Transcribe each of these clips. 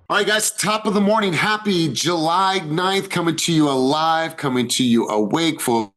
All right, guys, top of the morning. Happy July 9th, coming to you alive, coming to you awake, full of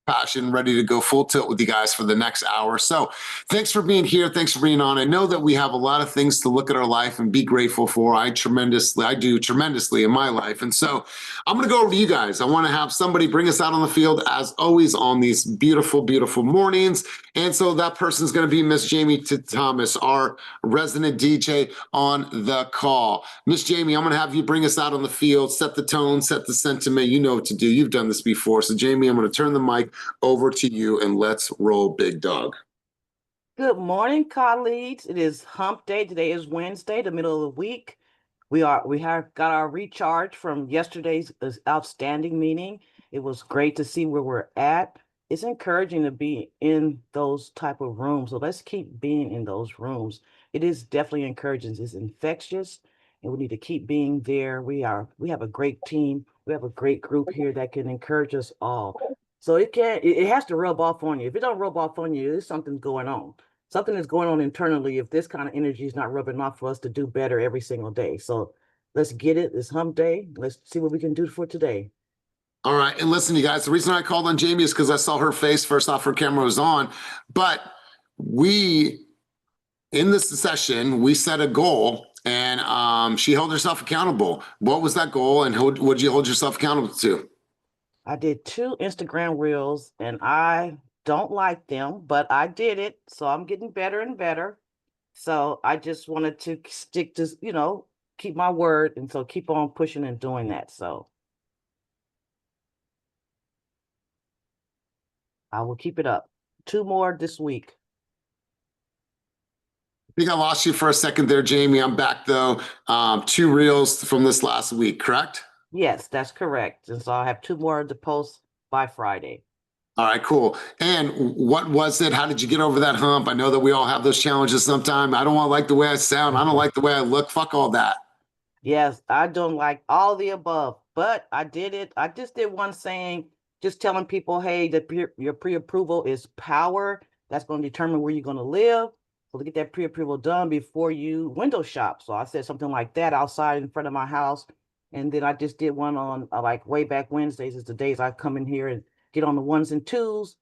passion, ready to go full tilt with you guys for the next hour. So thanks for being here. Thanks for being on. I know that we have a lot of things to look at our life and be grateful for. I do tremendously in my life. And so I'm going to go over to you guys. I want to have somebody bring us out on the field as always on these beautiful, beautiful mornings. And so that person's going to be Miss Jamie Thomas, our resident DJ on the call. Miss Jamie, I'm going to have you bring us out on the field, set the tone, set the sentiment. You know what to do. You've done this before. So Jamie, I'm going to turn the mic over to you and let's roll, big dog. Good morning, colleagues. It is hump day. Today is Wednesday, the middle of the week. We have got our recharge from yesterday's outstanding meeting. It was great to see where we're at. It's encouraging to be in those type of rooms. So let's keep being in those rooms. It is definitely encouraging. It's infectious, and we need to keep being there. We have a great team. We have a great group here that can encourage us all. So it has to rub off on you. If it don't rub off on you, there's something going on. Something is going on internally if this kind of energy is not rubbing off for us to do better every single day. So let's get it. It's hump day. Let's see what we can do for today. All right. And listen, you guys, the reason I called on Jamie is because I saw her face first off, her camera was on. But in this session, we set a goal and she held herself accountable. What was that goal and what did you hold yourself accountable to? I did 2 Instagram reels and I don't like them, but I did it. So I'm getting better and better. So I just wanted to stick to, keep my word. And so keep on pushing and doing that. So I will keep it up. 2 more this week. I think I lost you for a second there, Jamie. I'm back though. 2 reels from this last week, correct? Yes, that's correct. And so I'll have 2 more to post by Friday. All right, cool. And what was it? How did you get over that hump? I know that we all have those challenges sometime. I don't want to like the way I sound. I don't like the way I look. Fuck all that. Yes, I don't like all the above, but I did it. I just did one saying, just telling people, hey, your pre-approval is power. That's going to determine where you're going to live. So to get that pre-approval done before you window shop. So I said something like that outside in front of my house. And then I just did one on like way back Wednesdays is the days I come in here and get on the 1s and 2s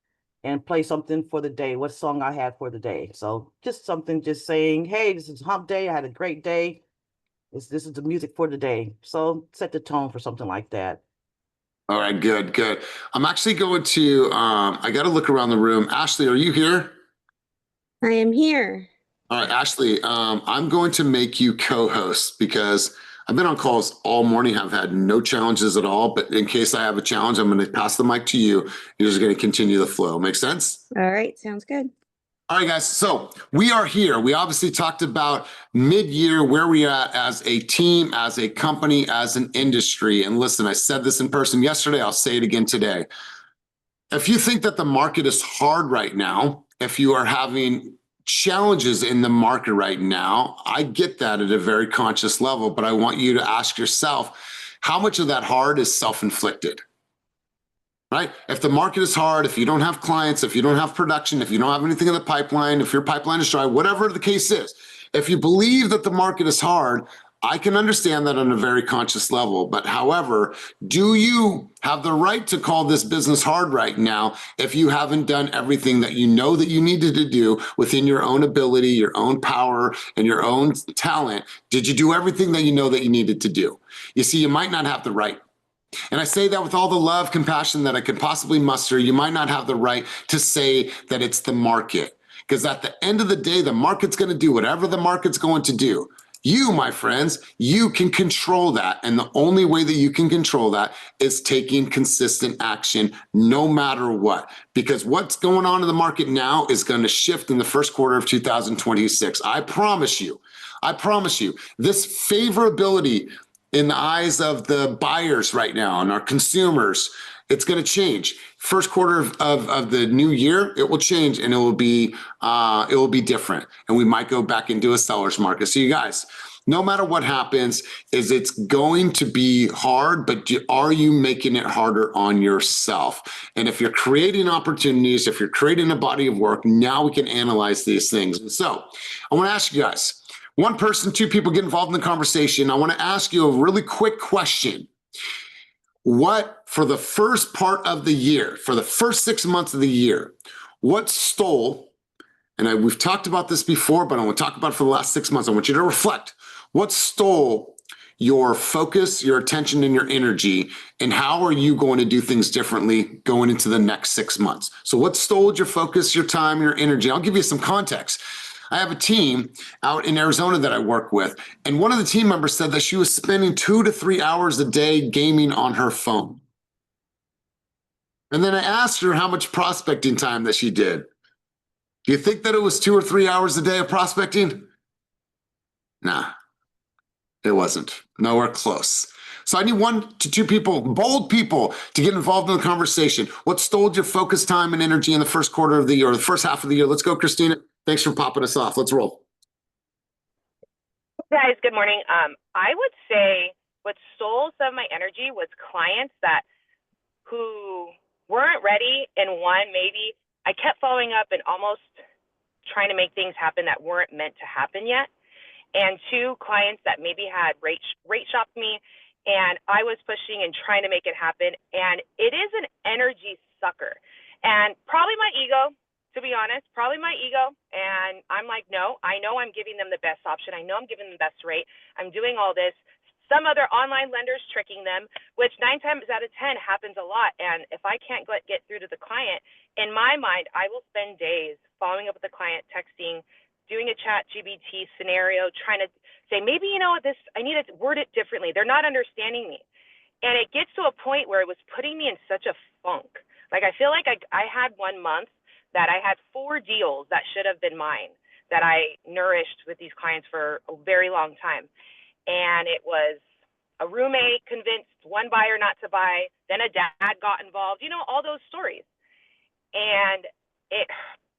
and play something for the day, what song I had for the day. So just something just saying, hey, this is hump day. I had a great day. This is the music for the day. So set the tone for something like that. All right, good, good. I'm actually going to, I got to look around the room. Ashley, are you here? I am here. All right, Ashley, I'm going to make you co-host because I've been on calls all morning. I've had no challenges at all, but in case I have a challenge, I'm going to pass the mic to you. You're just going to continue the flow. Make sense? All right, sounds good. All right, guys. So we are here. We obviously talked about mid-year, where we are at as a team, as a company, as an industry. And listen, I said this in person yesterday. I'll say it again today. If you think that the market is hard right now, if you are having challenges in the market right now, I get that at a very conscious level, but I want you to ask yourself, how much of that hard is self-inflicted? Right? If the market is hard, if you don't have clients, if you don't have production, if you don't have anything in the pipeline, if your pipeline is dry, whatever the case is, if you believe that the market is hard, I can understand that on a very conscious level. But however, do you have the right to call this business hard right now if you haven't done everything that you know that you needed to do within your own ability, your own power, and your own talent? Did you do everything that you know that you needed to do? You see, you might not have the right. And I say that with all the love, compassion that I could possibly muster. You might not have the right to say that it's the market, because at the end of the day, the market's going to do whatever the market's going to do. You, my friends, you can control that. And the only way that you can control that is taking consistent action no matter what. Because what's going on in the market now is going to shift in the first quarter of 2026. I promise you, this favorability in the eyes of the buyers right now and our consumers, it's going to change. First quarter of the new year, it will change and it will be different. And we might go back into a seller's market. So you guys, no matter what happens, it's going to be hard, but are you making it harder on yourself? And if you're creating opportunities, if you're creating a body of work, now we can analyze these things. And so I want to ask you guys, one person, two people get involved in the conversation. I want to ask you a really quick question. What, for the first part of the year, for the first 6 months of the year, what stole, and we've talked about this before, but I want to talk about it for the last 6 months. I want you to reflect. What stole your focus, your attention, and your energy, and how are you going to do things differently going into the next 6 months? So what stole your focus, your time, your energy? I'll give you some context. I have a team out in Arizona that I work with, and one of the team members said that she was spending 2 to 3 hours a day gaming on her phone. And then I asked her how much prospecting time that she did. Do you think that it was 2 or 3 hours a day of prospecting? Nah, it wasn't. Nowhere close. So I need 1 to 2 people, bold people, to get involved in the conversation. What stole your focus, time, and energy in the first quarter of the year, or the first half of the year? Let's go, Christina. Thanks for popping us off. Let's roll. Guys, good morning. I would say what stole some of my energy was clients who weren't ready, and one, maybe I kept following up and almost trying to make things happen that weren't meant to happen yet. And 2, clients that maybe had rate shopped me, and I was pushing and trying to make it happen. And it is an energy sucker, and probably my ego, to be honest, probably my ego. And I'm like, no, I know I'm giving them the best option. I know I'm giving them the best rate. I'm doing all this. Some other online lenders tricking them, which 9 times out of 10 happens a lot. And if I can't get through to the client, in my mind, I will spend days following up with the client, texting, doing a chat GBT scenario, trying to say, maybe, you know, this, I need to word it differently. They're not understanding me. And it gets to a point where it was putting me in such a funk. Like, I feel like I had 1 month that I had 4 deals that should have been mine, that I nourished with these clients for a very long time. And it was a roommate convinced one buyer not to buy, then a dad got involved, you know, all those stories. And it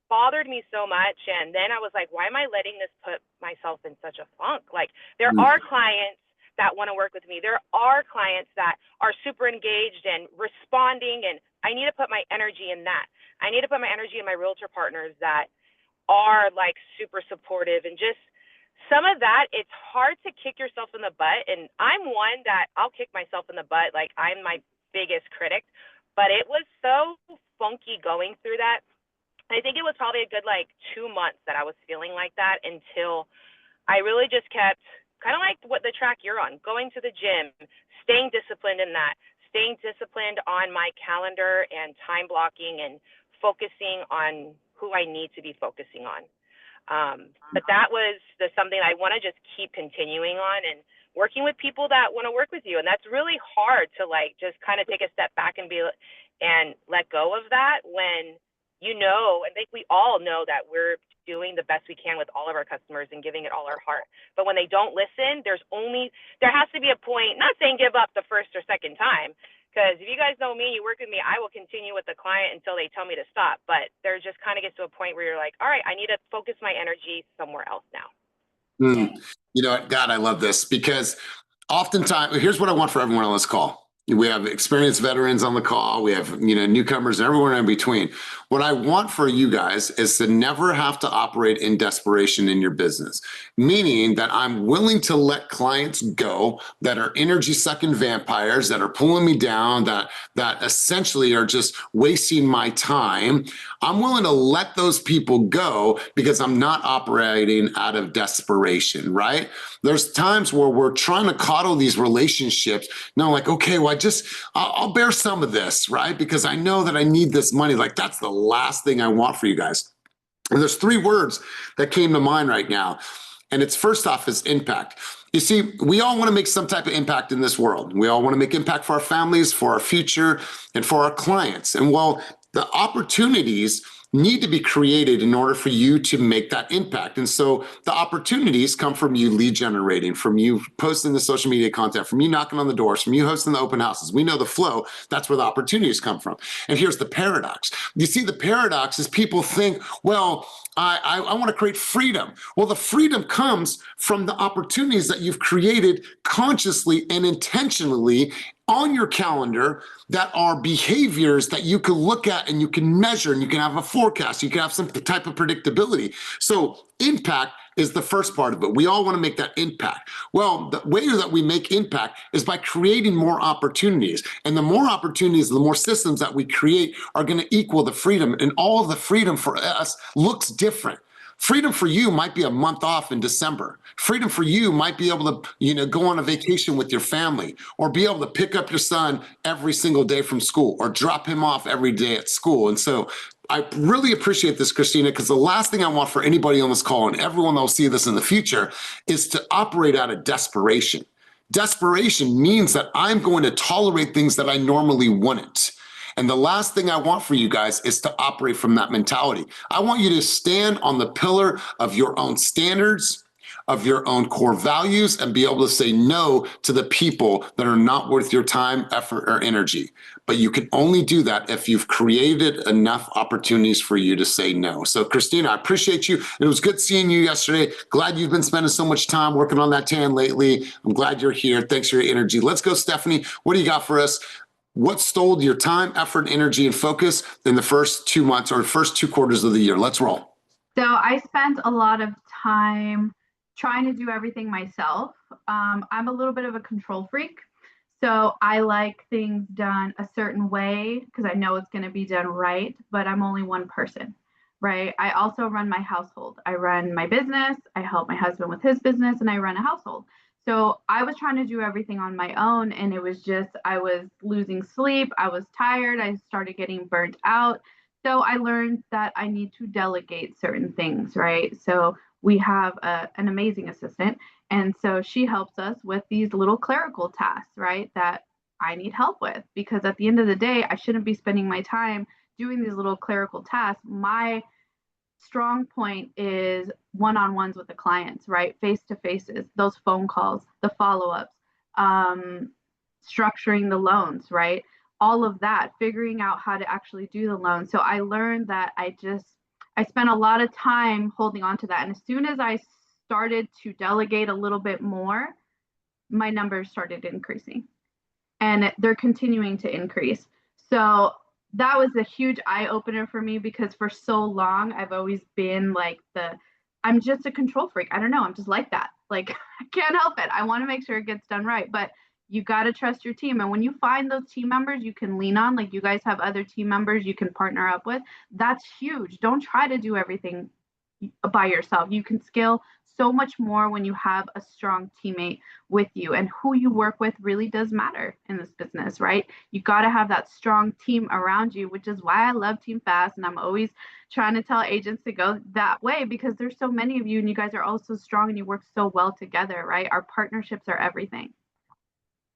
bothered me so much. And then I was like, why am I letting this put myself in such a funk? Like, there are clients that want to work with me. There are clients that are super engaged and responding, and I need to put my energy in that. I need to put my energy in my realtor partners that are like super supportive, and just some of that, it's hard to kick yourself in the butt. And I'm one that I'll kick myself in the butt. Like, I'm my biggest critic, but it was so funky going through that. I think it was probably a good 2 months that I was feeling like that, until I really just kept kind of like what the track you're on, going to the gym, staying disciplined in that, staying disciplined on my calendar and time blocking, and focusing on who I need to be focusing on. But that was something I want to just keep continuing on, and working with people that want to work with you. And that's really hard to just kind of take a step back and let go of that, when you know, and I think we all know that we're doing the best we can with all of our customers and giving it all our heart. But when they don't listen, there has to be a point, not saying give up the first or second time, because if you guys know me, you work with me, I will continue with the client until they tell me to stop. But there just kind of gets to a point where you're like, all right, I need to focus my energy somewhere else now. You know what, God, I love this, because oftentimes, here's what I want for everyone on this call. We have experienced veterans on the call. We have, newcomers and everyone in between. What I want for you guys is to never have to operate in desperation in your business, meaning that I'm willing to let clients go that are energy sucking vampires, that are pulling me down, that essentially are just wasting my time. I'm willing to let those people go because I'm not operating out of desperation, right? There's times where we're trying to coddle these relationships. No, like, okay, well, I'll bear some of this, right? Because I know that I need this money. Like, that's the last thing I want for you guys. And there's 3 words that came to mind right now. And it's, first off, is impact. You see, we all want to make some type of impact in this world. We all want to make impact for our families, for our future, and for our clients. And well, the opportunities need to be created in order for you to make that impact. And so the opportunities come from you lead generating, from you posting the social media content, from you knocking on the doors, from you hosting the open houses. We know the flow. That's where the opportunities come from. And here's the paradox. You see, the paradox is people think, well, I want to create freedom. Well, the freedom comes from the opportunities that you've created consciously and intentionally on your calendar that are behaviors that you can look at and you can measure and you can have a forecast, you can have some type of predictability. So impact is the first part of it. We all want to make that impact. Well, the way that we make impact is by creating more opportunities. And the more opportunities, the more systems that we create are going to equal the freedom. And all of the freedom for us looks different. Freedom for you might be a month off in December. Freedom for you might be able to, go on a vacation with your family, or be able to pick up your son every single day from school, or drop him off every day at school. And so I really appreciate this, Christina, because the last thing I want for anybody on this call and everyone that will see this in the future is to operate out of desperation. Desperation means that I'm going to tolerate things that I normally wouldn't. And the last thing I want for you guys is to operate from that mentality. I want you to stand on the pillar of your own standards, of your own core values, and be able to say no to the people that are not worth your time, effort, or energy. But you can only do that if you've created enough opportunities for you to say no. So Christina, I appreciate you. It was good seeing you yesterday. Glad you've been spending so much time working on that tan lately. I'm glad you're here. Thanks for your energy. Let's go, Stephanie. What do you got for us? What stole your time, effort, energy, and focus in the first 2 months or first 2 quarters of the year? Let's roll. So I spent a lot of time trying to do everything myself. I'm a little bit of a control freak. So I like things done a certain way because I know it's going to be done right, but I'm only one person, right? I also run my household. I run my business, I help my husband with his business, and I run a household. So I was trying to do everything on my own, and it was just, I was losing sleep. I was tired. I started getting burnt out. So I learned that I need to delegate certain things, right? So we have an amazing assistant. And so she helps us with these little clerical tasks, right? That I need help with, because at the end of the day, I shouldn't be spending my time doing these little clerical tasks. My strong point is one-on-ones with the clients, right? Face-to-faces, those phone calls, the follow-ups, structuring the loans, right? All of that, figuring out how to actually do the loan. So I learned that I spent a lot of time holding on to that. And as soon as I started to delegate a little bit more, my numbers started increasing, and they're continuing to increase. So that was a huge eye opener for me, because for so long I've always been like I'm just a control freak. I don't know. I'm just like that. Like, I can't help it. I want to make sure it gets done right, but you got to trust your team. And when you find those team members you can lean on, like you guys have other team members you can partner up with, that's huge. Don't try to do everything by yourself. You can scale so much more when you have a strong teammate with you, and who you work with really does matter in this business, right? You got to have that strong team around you, which is why I love Team Fast. And I'm always trying to tell agents to go that way, because there's so many of you and you guys are all so strong and you work so well together, right? Our partnerships are everything.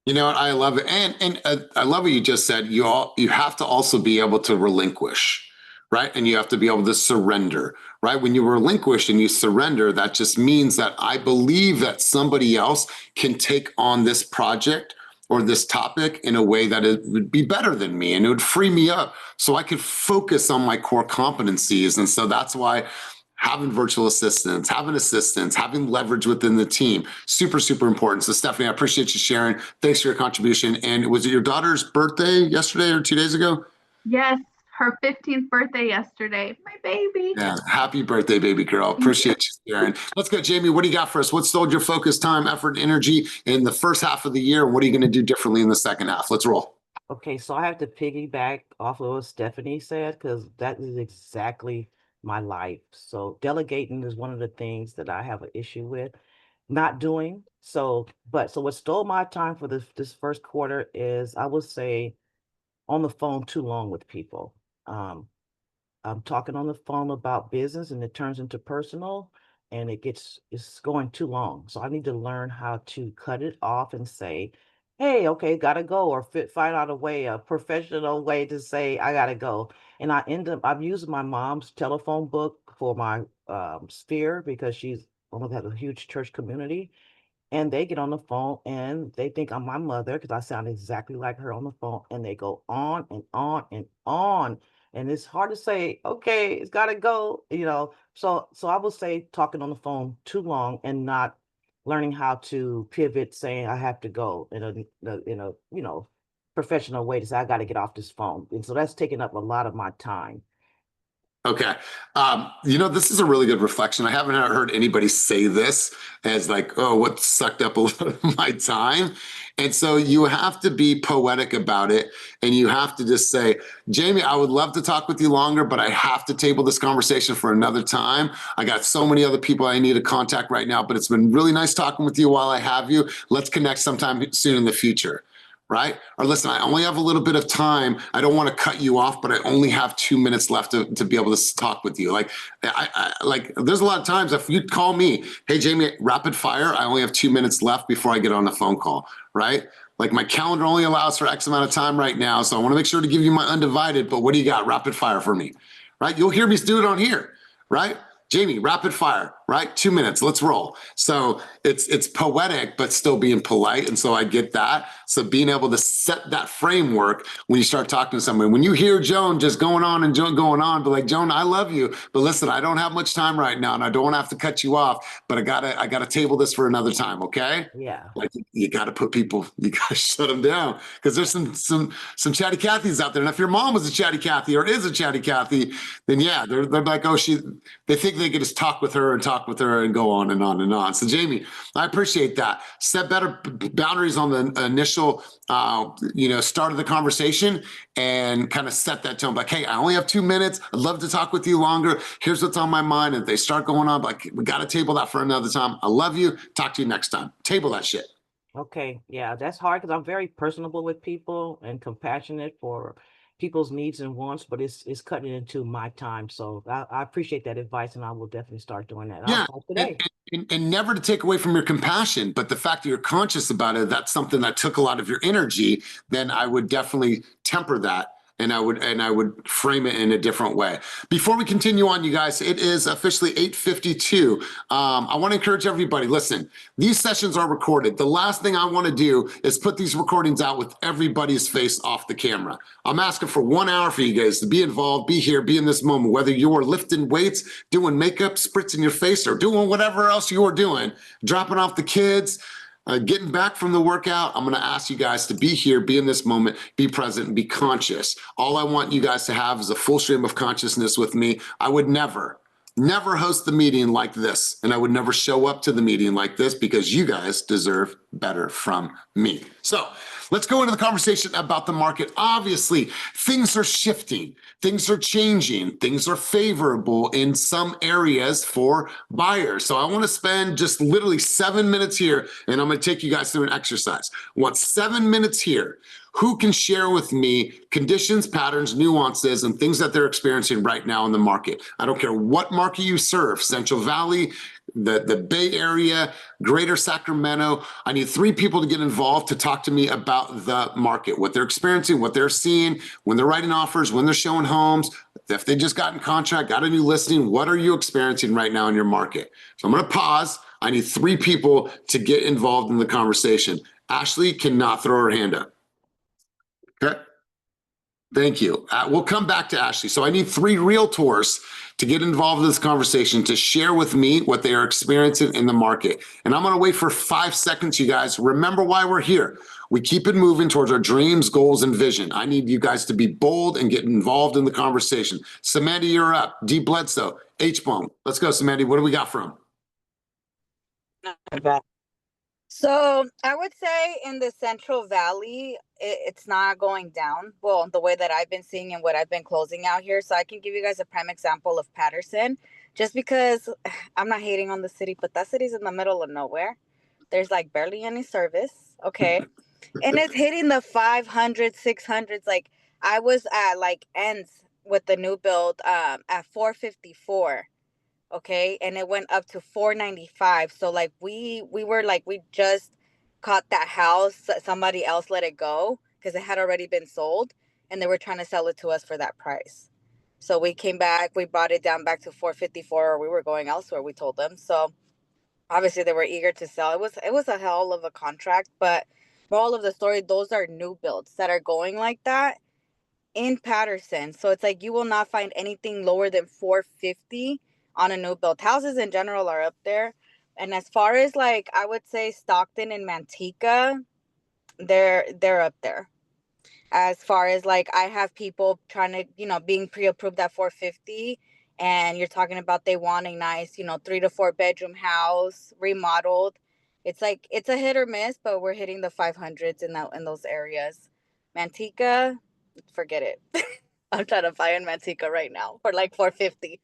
You know what? I love it. And I love what you just said. You have to also be able to relinquish, right? And you have to be able to surrender, right? When you relinquish and you surrender, that just means that I believe that somebody else can take on this project or this topic in a way that it would be better than me, and it would free me up so I could focus on my core competencies. And so that's why having virtual assistants, having leverage within the team, super, super important. So Stephanie, I appreciate you sharing. Thanks for your contribution. And was it your daughter's birthday yesterday or 2 days ago? Yes, her 15th birthday yesterday. My baby. Yeah, happy birthday, baby girl. Appreciate you sharing. Let's go, Jamie. What do you got for us? What stole your focus, time, effort, and energy in the first half of the year? And what are you going to do differently in the second half? Let's roll. Okay, so I have to piggyback off of what Stephanie said, because that is exactly my life. So delegating is one of the things that I have an issue with not doing. So what stole my time for this first quarter is, I would say, on the phone too long with people. I'm talking on the phone about business and it turns into personal, and it's going too long. So I need to learn how to cut it off and say, hey, okay, gotta go, or find out a professional way to say I gotta go. And I'm using my mom's telephone book for my sphere, because she's has a huge church community. And they get on the phone and they think I'm my mother, because I sound exactly like her on the phone. And they go on and on and on. And it's hard to say, okay, it's got to go, So I would say talking on the phone too long and not learning how to pivot, saying I have to go in a professional way to say I got to get off this phone. And so that's taken up a lot of my time. Okay. This is a really good reflection. I haven't heard anybody say this as like, oh, what sucked up a lot of my time. And so you have to be poetic about it. And you have to just say, Jamie, I would love to talk with you longer, but I have to table this conversation for another time. I got so many other people I need to contact right now, but it's been really nice talking with you while I have you. Let's connect sometime soon in the future. Right? Or listen, I only have a little bit of time. I don't want to cut you off, but I only have 2 minutes left to be able to talk with you. Like, there's a lot of times if you call me, hey, Jamie, rapid fire, I only have 2 minutes left before I get on the phone call, right? Like my calendar only allows for X amount of time right now. So I want to make sure to give you my undivided, but what do you got? Rapid fire for me, right? You'll hear me do it on here, right? Jamie, rapid fire, right? 2 minutes, let's roll. So it's poetic, but still being polite. And so I get that. So being able to set that framework when you start talking to somebody, when you hear Joan just going on and Joan going on, but like, Joan, I love you, but listen, I don't have much time right now and I don't want to have to cut you off, but I gotta table this for another time. Okay. Yeah. Like you got to put people, you got to shut them down because there's some chatty Cathys out there. And if your mom was a chatty Cathy or is a chatty Cathy, then yeah, they're like, oh, they think they could just talk with her and go on and on and on. So Jamie, I appreciate that. Set better boundaries on the initial, start of the conversation and kind of set that tone. Like, hey, I only have 2 minutes. I'd love to talk with you longer. Here's what's on my mind. And if they start going on, like, we got to table that for another time. I love you. Talk to you next time. Table that shit. Okay. Yeah, that's hard because I'm very personable with people and compassionate for people's needs and wants, but it's cutting into my time. So I appreciate that advice, and I will definitely start doing that. I'll Yeah. start today. And never to take away from your compassion, but the fact that you're conscious about it, that's something that took a lot of your energy, then I would definitely temper that. And I would frame it in a different way. Before we continue on, you guys, it is officially 8:52. I want to encourage everybody, listen, these sessions are recorded. The last thing I want to do is put these recordings out with everybody's face off the camera. I'm asking for 1 hour for you guys to be involved, be here, be in this moment, whether you are lifting weights, doing makeup, spritzing your face, or doing whatever else you are doing, dropping off the kids, getting back from the workout. I'm going to ask you guys to be here, be in this moment, be present, and be conscious. All I want you guys to have is a full stream of consciousness with me. I would never host the meeting like this, and I would never show up to the meeting like this because you guys deserve better from me. So let's go into the conversation about the market. Obviously, things are shifting, things are changing, things are favorable in some areas for buyers. So I want to spend just literally 7 minutes here, and I'm going to take you guys through an exercise. I want 7 minutes here. Who can share with me conditions, patterns, nuances, and things that they're experiencing right now in the market? I don't care what market you serve, Central Valley, the Bay Area, Greater Sacramento. I need 3 people to get involved to talk to me about the market, what they're experiencing, what they're seeing, when they're writing offers, when they're showing homes, if they just got in contract, got a new listing, what are you experiencing right now in your market? So I'm going to pause. I need 3 people to get involved in the conversation. Ashley cannot throw her hand up. Okay. Thank you. We'll come back to Ashley. So I need 3 realtors to get involved in this conversation to share with me what they are experiencing in the market. And I'm going to wait for 5 seconds, you guys. Remember why we're here. We keep it moving towards our dreams, goals, and vision. I need you guys to be bold and get involved in the conversation. Samantha, you're up. D. Bledsoe, H-Bone. Let's go, Samantha. What do we got from? So I would say in the Central Valley, it's not going down. Well, the way that I've been seeing and what I've been closing out here. So I can give you guys a prime example of Patterson, just because I'm not hating on the city, but that city's in the middle of nowhere. There's like barely any service. Okay. And it's hitting the 500, 600s. Like I was at like ends with the new build at 454. Okay, and it went up to 495. So like we were like, we just caught that house, somebody else let it go because it had already been sold and they were trying to sell it to us for that price. So we came back, we brought it down back to 454, or we were going elsewhere, we told them. So obviously they were eager to sell. It was a hell of a contract, but moral of the story, those are new builds that are going like that in Patterson. So it's like you will not find anything lower than 450 on a new build. Houses in general are up there, And as far as like, I would say Stockton and Manteca, they're up there. As far as like, I have people trying to, being pre-approved at 450, and you're talking about they want a nice, 3 to 4 bedroom house remodeled. It's like, it's a hit or miss, but we're hitting the 500s in those areas. Manteca, forget it. I'm trying to buy in Manteca right now for like 450.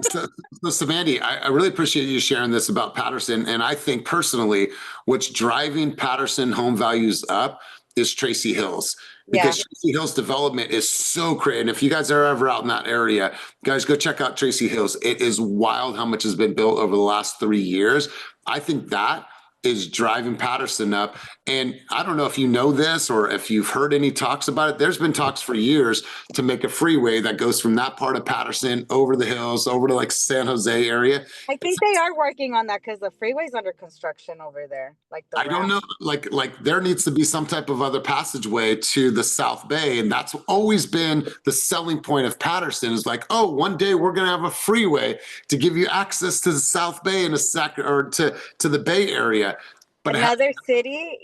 So, Savandy, I really appreciate you sharing this about Patterson. And I think personally, what's driving Patterson home values up is Tracy Hills, because Tracy Hills development is so great. And if you guys are ever out in that area, guys, go check out Tracy Hills. It is wild how much has been built over the last 3 years. I think that is driving Patterson up. And I don't know if you know this or if you've heard any talks about it. There's been talks for years to make a freeway that goes from that part of Patterson over the hills, over to like San Jose area. I think they are working on that because the freeway's under construction over there. Like the I don't know, like there needs to be some type of other passageway to the South Bay. And that's always been the selling point of Patterson, is like, oh, one day we're going to have a freeway to give you access to the South Bay and to the Bay Area. But another city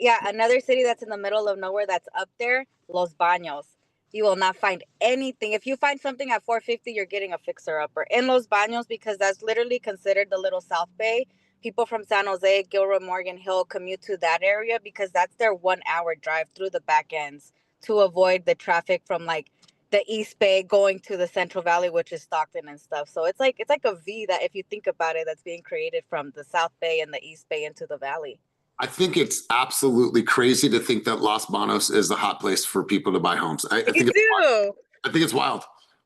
that's in the middle of nowhere that's up there, Los Baños. You will not find anything. If you find something at 450, you're getting a fixer-upper in Los Baños, because that's literally considered the little South Bay. People from San Jose, Gilroy, Morgan Hill commute to that area because that's their 1 hour drive through the back ends to avoid the traffic from like the East Bay going to the Central Valley, which is Stockton and stuff. So it's like a V that, if you think about it, that's being created from the South Bay and the East Bay into the valley. I think it's absolutely crazy to think that Los Banos is the hot place for people to buy homes. I think it's wild.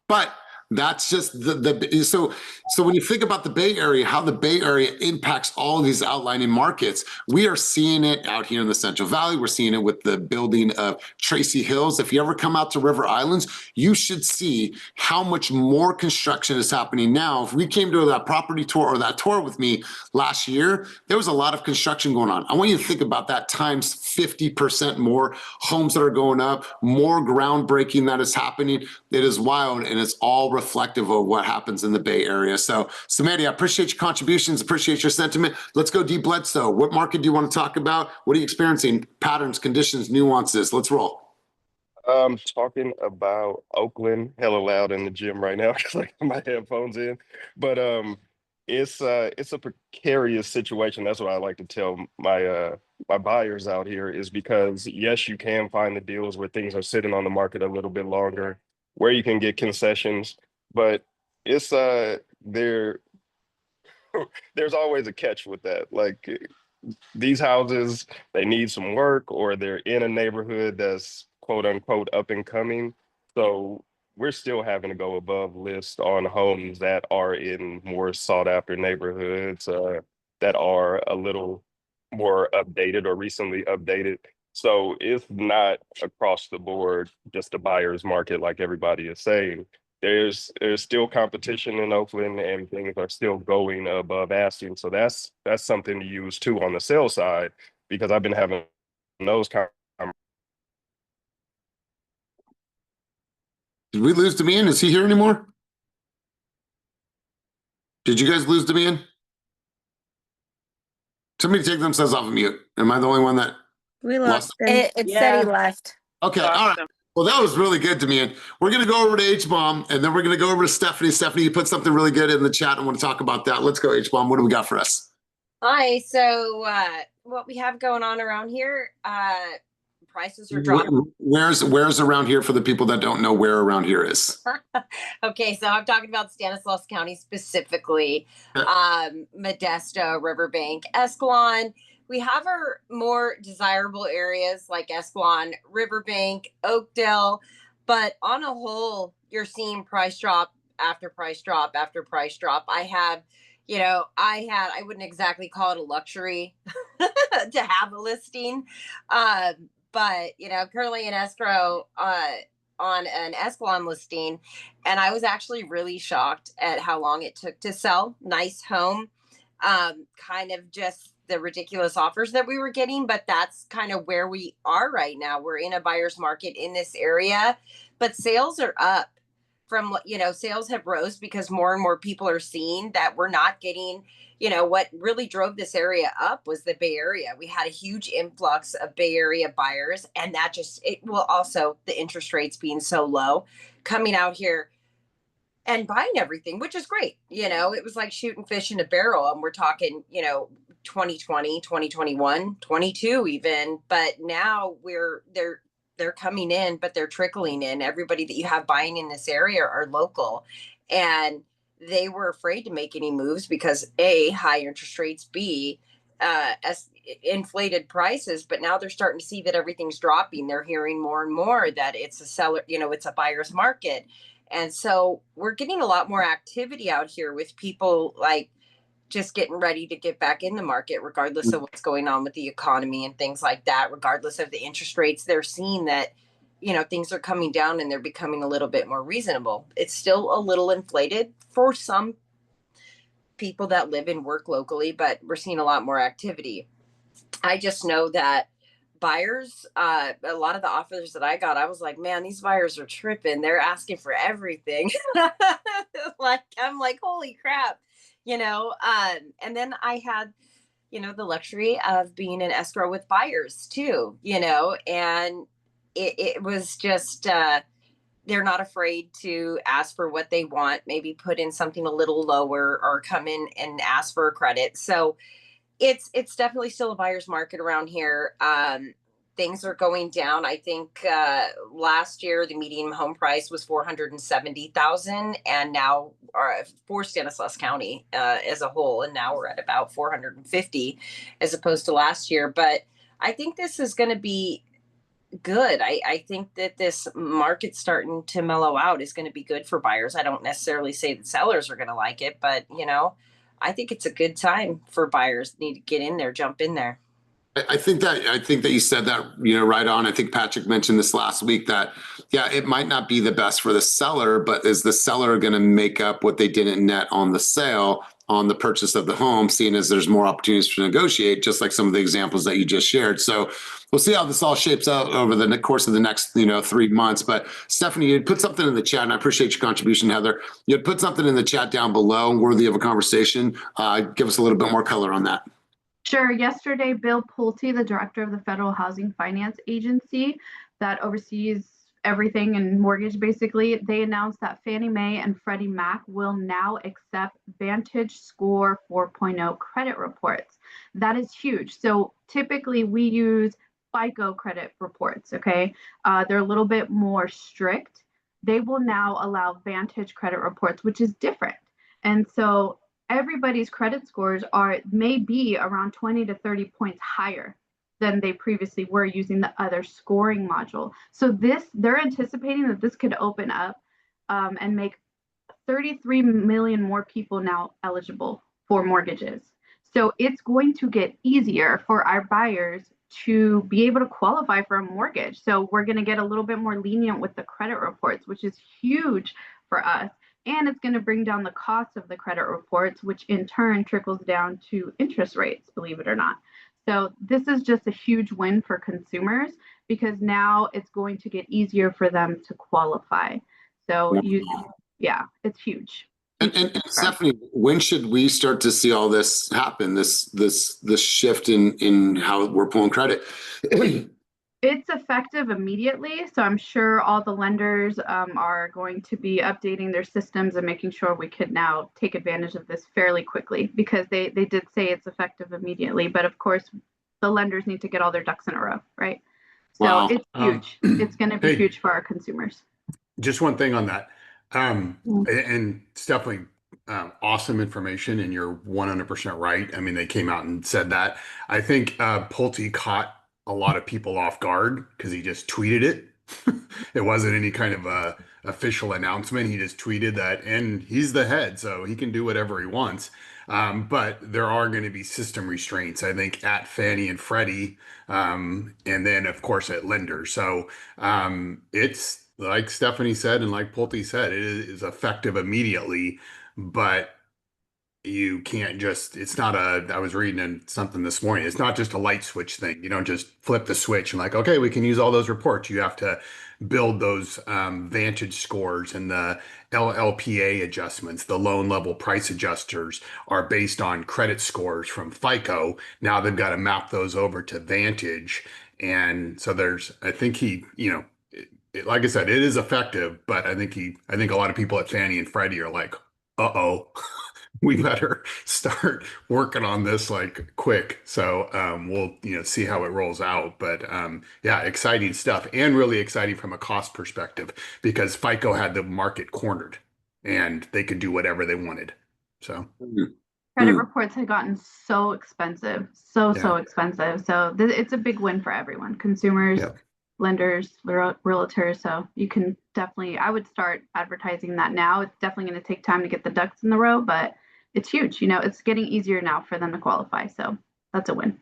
But that's just so when you think about the Bay Area, how the Bay Area impacts all of these outlying markets, we are seeing it out here in the Central Valley. We're seeing it with the building of Tracy Hills. If you ever come out to River Islands, you should see how much more construction is happening now. If we came to that property tour or that tour with me last year, there was a lot of construction going on. I want you to think about that times 50% more homes that are going up, more groundbreaking that is happening. It is wild, and it's all reflective of what happens in the Bay Area. So, Samantha, I appreciate your contributions, appreciate your sentiment. Let's go deep Bledsoe. What market do you want to talk about? What are you experiencing? Patterns, conditions, nuances. Let's roll. Talking about Oakland hella loud in the gym right now because I got my headphones in. But it's a precarious situation. That's what I like to tell my buyers out here, is because yes, you can find the deals where things are sitting on the market a little bit longer, where you can get concessions, but it's there's always a catch with that. Like, these houses, they need some work, or they're in a neighborhood that's quote unquote up and coming. So we're still having to go above list on homes that are in more sought after neighborhoods, that are a little more updated or recently updated. So it's not across the board just a buyer's market like everybody is saying. There's still competition in Oakland, and things are still going above asking. So that's something to use too on the sales side, because I've been having those Did we lose Demian? Is he here anymore? Did you guys lose Demian? Somebody take themselves off of mute. Am I the only one that We lost him. It said he left. Okay, all right. Well, that was really good, Demian. We're going to go over to H-Bomb, and then we're going to go over to Stephanie. Stephanie, you put something really good in the chat. I want to talk about that. Let's go, H-Bomb. What do we got for us? Hi. So what we have going on around here, prices are dropping. Where's around here for the people that don't know where around here is? Okay, so I'm talking about Stanislaus County specifically, Modesto, Riverbank, Escalon. We have our more desirable areas like Escalon, Riverbank, Oakdale, but on a whole, you're seeing price drop after price drop after price drop. I wouldn't exactly call it a luxury to have a listing, but currently in escrow on an Escalon listing, and I was actually really shocked at how long it took to sell. Nice home, kind of just the ridiculous offers that we were getting, but that's kind of where we are right now. We're in a buyer's market in this area, but sales are up from, sales have rose because more and more people are seeing that we're not getting, what really drove this area up was the Bay Area. We had a huge influx of Bay Area buyers, and that also the interest rates being so low coming out here and buying everything, which is great. It was like shooting fish in a barrel. And we're talking, 2020, 2021, 22 even. But now they're coming in, but they're trickling in. Everybody that you have buying in this area are local. And they were afraid to make any moves because A, high interest rates, B, as inflated prices, but now they're starting to see that everything's dropping. They're hearing more and more that it's a seller, it's a buyer's market. And so we're getting a lot more activity out here with people like just getting ready to get back in the market, regardless of what's going on with the economy and things like that, regardless of the interest rates. They're seeing that, things are coming down and they're becoming a little bit more reasonable. It's still a little inflated for some people that live and work locally, but we're seeing a lot more activity. I just know that buyers, a lot of the offers that I got, I was like, man, these buyers are tripping. They're asking for everything. I'm like, holy crap, and then I had, the luxury of being in escrow with buyers too, and it was just, they're not afraid to ask for what they want, maybe put in something a little lower or come in and ask for a credit. So it's definitely still a buyer's market around here. Things are going down. I think last year the median home price was $470,000, and now for Stanislaus County as a whole, and now we're at about 450 as opposed to last year. But I think this is going to be good. I think that this market starting to mellow out is going to be good for buyers. I don't necessarily say that sellers are going to like it, but I think it's a good time for buyers. Need to get in there, jump in there. I think that you said that, right on. I think Patrick mentioned this last week that, yeah, it might not be the best for the seller, but is the seller going to make up what they didn't net on the sale on the purchase of the home, seeing as there's more opportunities to negotiate, just like some of the examples that you just shared. So we'll see how this all shapes out over the course of the next, 3 months. But Stephanie, you'd put something in the chat, and I appreciate your contribution, Heather. You'd put something in the chat down below, worthy of a conversation. Give us a little bit more color on that. Sure. Yesterday, Bill Pulte, the director of the Federal Housing Finance Agency that oversees everything in mortgage, basically, they announced that Fannie Mae and Freddie Mac will now accept Vantage Score 4.0 credit reports. That is huge. So typically we use FICO credit reports, okay? They're a little bit more strict. They will now allow Vantage credit reports, which is different. And so everybody's credit scores may be around 20 to 30 points higher than they previously were using the other scoring module. So they're anticipating that this could open up and make 33 million more people now eligible for mortgages. So it's going to get easier for our buyers to be able to qualify for a mortgage. So we're going to get a little bit more lenient with the credit reports, which is huge for us. And it's going to bring down the cost of the credit reports, which in turn trickles down to interest rates, believe it or not. So this is just a huge win for consumers because now it's going to get easier for them to qualify. So it's huge. And Stephanie, when should we start to see all this happen? This shift in how we're pulling credit? It's effective immediately. So I'm sure all the lenders are going to be updating their systems and making sure we could now take advantage of this fairly quickly because they did say it's effective immediately. But of course, the lenders need to get all their ducks in a row, right? So wow. It's huge. It's going to be huge for our consumers. Just one thing on that. And it's definitely awesome information, and you're 100% right. I mean, they came out and said that. I think Pulte caught a lot of people off guard because he just tweeted it. It wasn't any kind of a official announcement. He just tweeted that, and he's the head, so he can do whatever he wants. But there are going to be system restraints, I think, at Fannie and Freddie, and then of course at lenders. So it's like Stephanie said, and like Pulte said, it is effective immediately, but you can't just, it's not a, I was reading in something this morning, it's not just a light switch thing. You don't just flip the switch and like, okay, we can use all those reports. You have to build those Vantage scores, and the LLPA adjustments, the loan level price adjusters, are based on credit scores from FICO. Now they've got to map those over to Vantage. And so there's, I think he, you know, like I said, it is effective, but I think a lot of people at Fannie and Freddie are like, uh-oh, we better start working on this like quick. So we'll, you know, see how it rolls out. But yeah, exciting stuff, and really exciting from a cost perspective, because FICO had the market cornered and they could do whatever they wanted. So Credit reports had gotten so expensive, so Yeah. expensive. So it's a big win for everyone, consumers, Yep. lenders, realtors. So you can definitely, I would start advertising that now. It's definitely going to take time to get the ducks in the row, but it's huge. You know, it's getting easier now for them to qualify. So that's a win.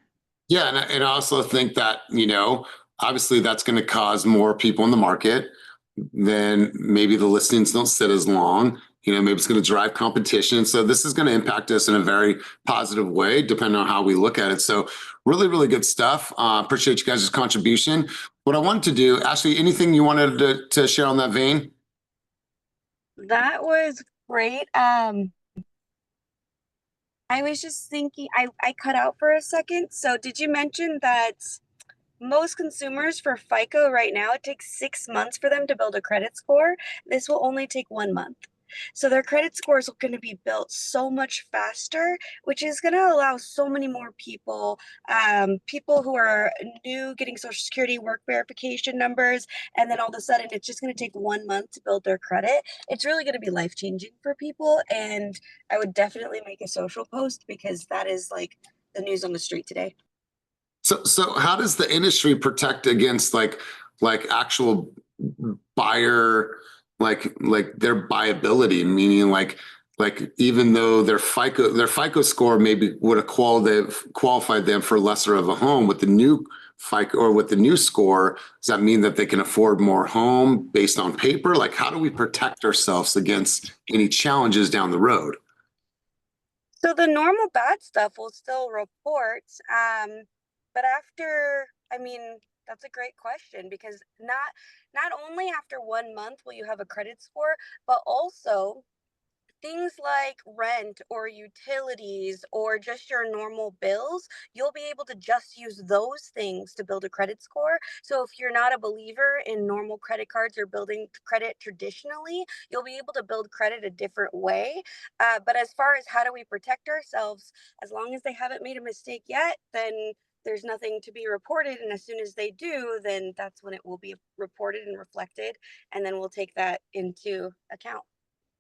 Yeah, and I also think that, you know, obviously that's going to cause more people in the market. Then maybe the listings don't sit as long. You know, maybe it's going to drive competition. So this is going to impact us in a very positive way, depending on how we look at it. So really, really good stuff. Appreciate you guys' contribution. What I wanted to do, Ashley, anything you wanted to share on that vein? That was great. I was just thinking, I cut out for a second. So did you mention that most consumers for FICO right now, it takes 6 months for them to build a credit score? This will only take 1 month. So their credit scores are going to be built so much faster, which is going to allow so many more people, people who are new getting Social Security work verification numbers, and then all of a sudden it's just going to take 1 month to build their credit. It's really going to be life-changing for people, and I would definitely make a social post, because that is like the news on the street today. So how does the industry protect against like actual buyer, like their buyability, meaning like even though their FICO score maybe would have qualified them for lesser of a home, with the new FICO or with the new score, does that mean that they can afford more home based on paper? Like, how do we protect ourselves against any challenges down the road? So the normal bad stuff will still report, but after, I mean, that's a great question, because not only after 1 month will you have a credit score, but also things like rent or utilities or just your normal bills, you'll be able to just use those things to build a credit score. So if you're not a believer in normal credit cards or building credit traditionally, you'll be able to build credit a different way. But as far as how do we protect ourselves, as long as they haven't made a mistake yet, then there's nothing to be reported. And as soon as they do, then that's when it will be reported and reflected. And then we'll take that into account.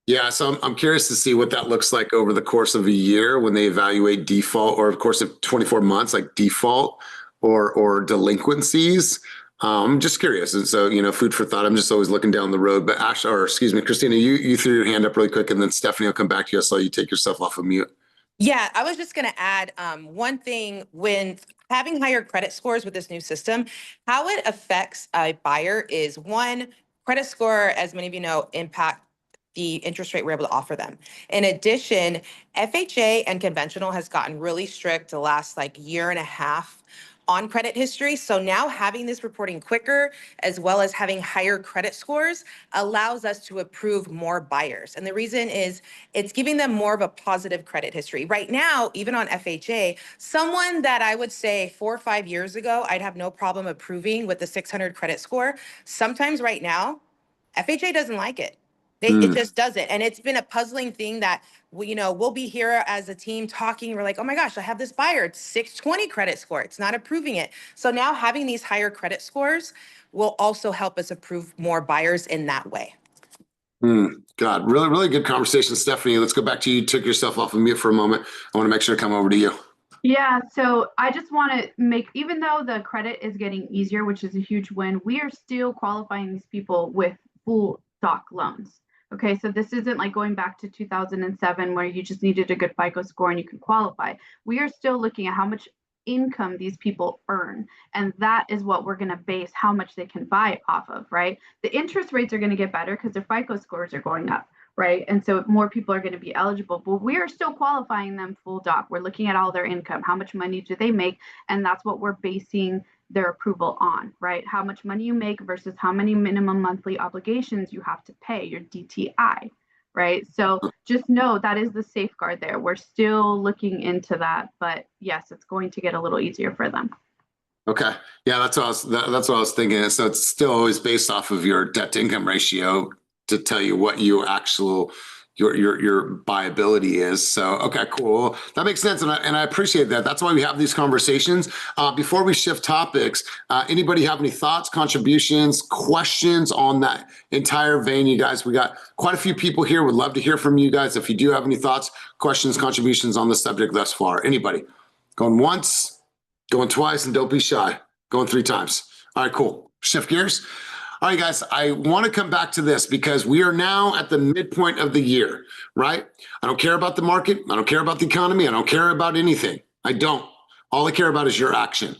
Yeah, so I'm curious to see what that looks like over the course of a year when they evaluate default, or of course of 24 months, like default or delinquencies. I'm just curious, and so, you know, food for thought. I'm just always looking down the road. But Ash, or excuse me, Christina, you threw your hand up really quick, and then Stephanie will come back to you. I saw you take yourself off of mute. Yeah, I was just going to add one thing. When having higher credit scores with this new system, how it affects a buyer is, one, credit score, as many of you know, impact the interest rate we're able to offer them. In addition, FHA and conventional has gotten really strict the last like year and a half on credit history. So now having this reporting quicker, as well as having higher credit scores, allows us to approve more buyers. And the reason is it's giving them more of a positive credit history. Right now, even on FHA, someone that I would say 4 or 5 years ago, I'd have no problem approving with the 600 credit score. Sometimes right now, FHA doesn't like it. It just doesn't. And it's been a puzzling thing that we'll be here as a team talking. We're like, oh my gosh, I have this buyer. It's 620 credit score. It's not approving it. So now having these higher credit scores will also help us approve more buyers in that way. God, really, really good conversation, Stephanie. Let's go back to you. You took yourself off of mute for a moment. I want to make sure to come over to you. Yeah, so I just want to make, even though the credit is getting easier, which is a huge win, we are still qualifying these people with full stock loans. Okay, so this isn't like going back to 2007 where you just needed a good FICO score and you can qualify. We are still looking at how much income these people earn, and that is what we're going to base how much they can buy off of, right? The interest rates are going to get better because their FICO scores are going up. right? And so more people are going to be eligible, but we are still qualifying them full doc. We're looking at all their income, how much money do they make, and that's what we're basing their approval on, right? How much money you make versus how many minimum monthly obligations you have to pay, your DTI, right? So just know that is the safeguard there. We're still looking into that, but yes, it's going to get a little easier for them. Okay. Yeah, that's what I was thinking. So it's still always based off of your debt to income ratio to tell you what your viability is. So, okay, cool. That makes sense. And I appreciate that. That's why we have these conversations. Before we shift topics, anybody have any thoughts, contributions, questions on that entire vein, you guys? We got quite a few people here. Would love to hear from you guys. If you do have any thoughts, questions, contributions on the subject thus far, anybody? Going once? Going twice, and don't be shy. Going 3 times. All right, cool. Shift gears. All right, guys, I want to come back to this because we are now at the midpoint of the year, right? I don't care about the market. I don't care about the economy. I don't care about anything. I don't. All I care about is your action.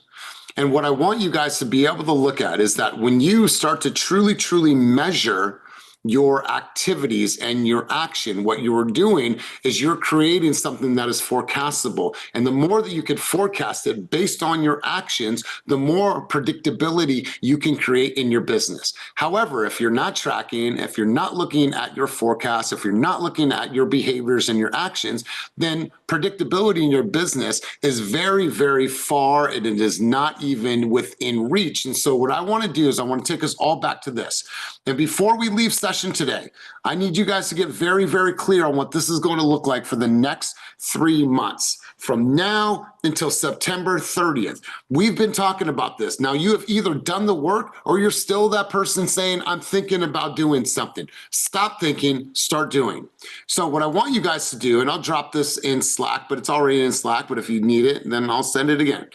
And what I want you guys to be able to look at is that when you start to truly, truly measure your activities and your action, what you are doing is you're creating something that is forecastable. And the more that you can forecast it based on your actions, the more predictability you can create in your business. However, if you're not tracking, if you're not looking at your forecast, if you're not looking at your behaviors and your actions, then predictability in your business is very, very far, and it is not even within reach. And so what I want to do is I want to take us all back to this. And before we leave session today, I need you guys to get very, very clear on what this is going to look like for the next 3 months. From now until September 30th. We've been talking about this. Now, you have either done the work or you're still that person saying, I'm thinking about doing something. Stop thinking, start doing. So what I want you guys to do, and I'll drop this in Slack, but it's already in Slack, but if you need it, then I'll send it again.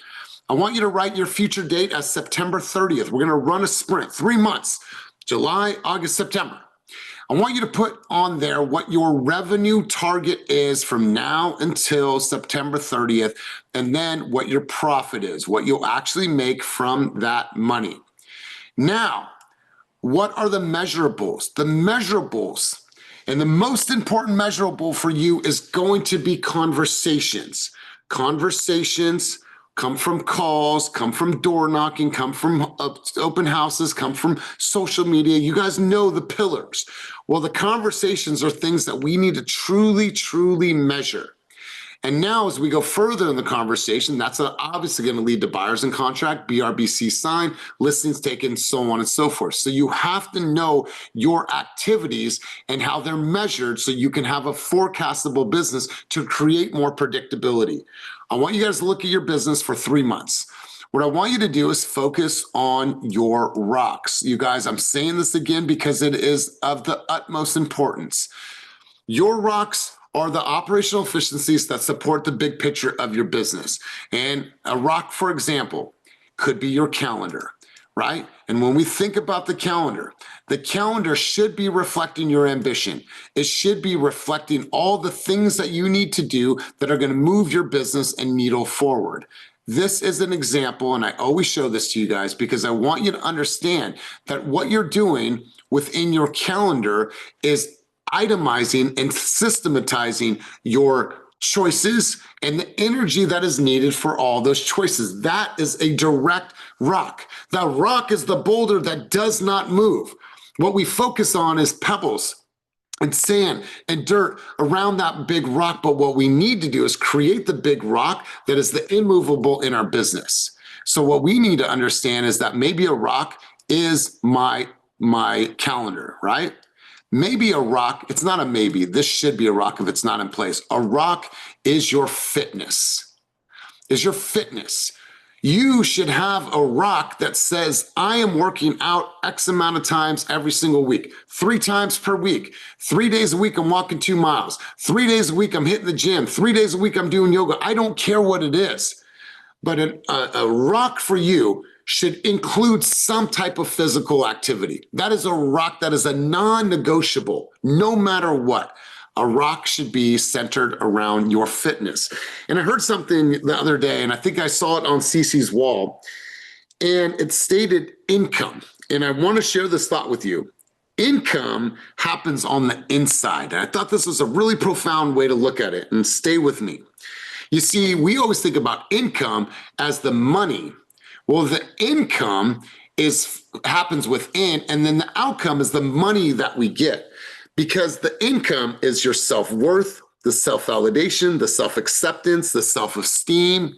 I want you to write your future date as September 30th. We're going to run a sprint, 3 months, July, August, September. I want you to put on there what your revenue target is from now until September 30th, and then what your profit is, what you'll actually make from that money. Now, what are the measurables? The measurables, and the most important measurable for you is going to be conversations. Conversations come from calls, come from door knocking, come from open houses, come from social media. You guys know the pillars. Well, the conversations are things that we need to truly, truly measure. And now as we go further in the conversation, that's obviously going to lead to buyers in contract, BRBC signed, listings taken, so on and so forth. So you have to know your activities and how they're measured so you can have a forecastable business to create more predictability. I want you guys to look at your business for 3 months. What I want you to do is focus on your rocks. You guys, I'm saying this again because it is of the utmost importance. Your rocks are the operational efficiencies that support the big picture of your business. And a rock, for example, could be your calendar, right? And when we think about the calendar should be reflecting your ambition. It should be reflecting all the things that you need to do that are going to move your business and needle forward. This is an example, and I always show this to you guys because I want you to understand that what you're doing within your calendar is itemizing and systematizing your choices and the energy that is needed for all those choices. That is a direct rock. The rock is the boulder that does not move. What we focus on is pebbles and sand and dirt around that big rock. But what we need to do is create the big rock that is the immovable in our business. So what we need to understand is that maybe a rock is my calendar, right? Maybe a rock, it's not a maybe, this should be a rock if it's not in place. A rock is your fitness, You should have a rock that says, I am working out X amount of times every single week, 3 times per week, 3 days a week I'm walking 2 miles, 3 days a week I'm hitting the gym, 3 days a week I'm doing yoga. I don't care what it is, but a rock for you should include some type of physical activity. That is a rock that is a non-negotiable, no matter what. A rock should be centered around your fitness. And I heard something the other day, and I think I saw it on Cece's wall, and it stated income. And I want to share this thought with you. Income happens on the inside. And I thought this was a really profound way to look at it, and stay with me. You see, we always think about income as the money. Well, the income happens within, and then the outcome is the money that we get. Because the income is your self-worth, the self-validation, the self-acceptance, the self-esteem,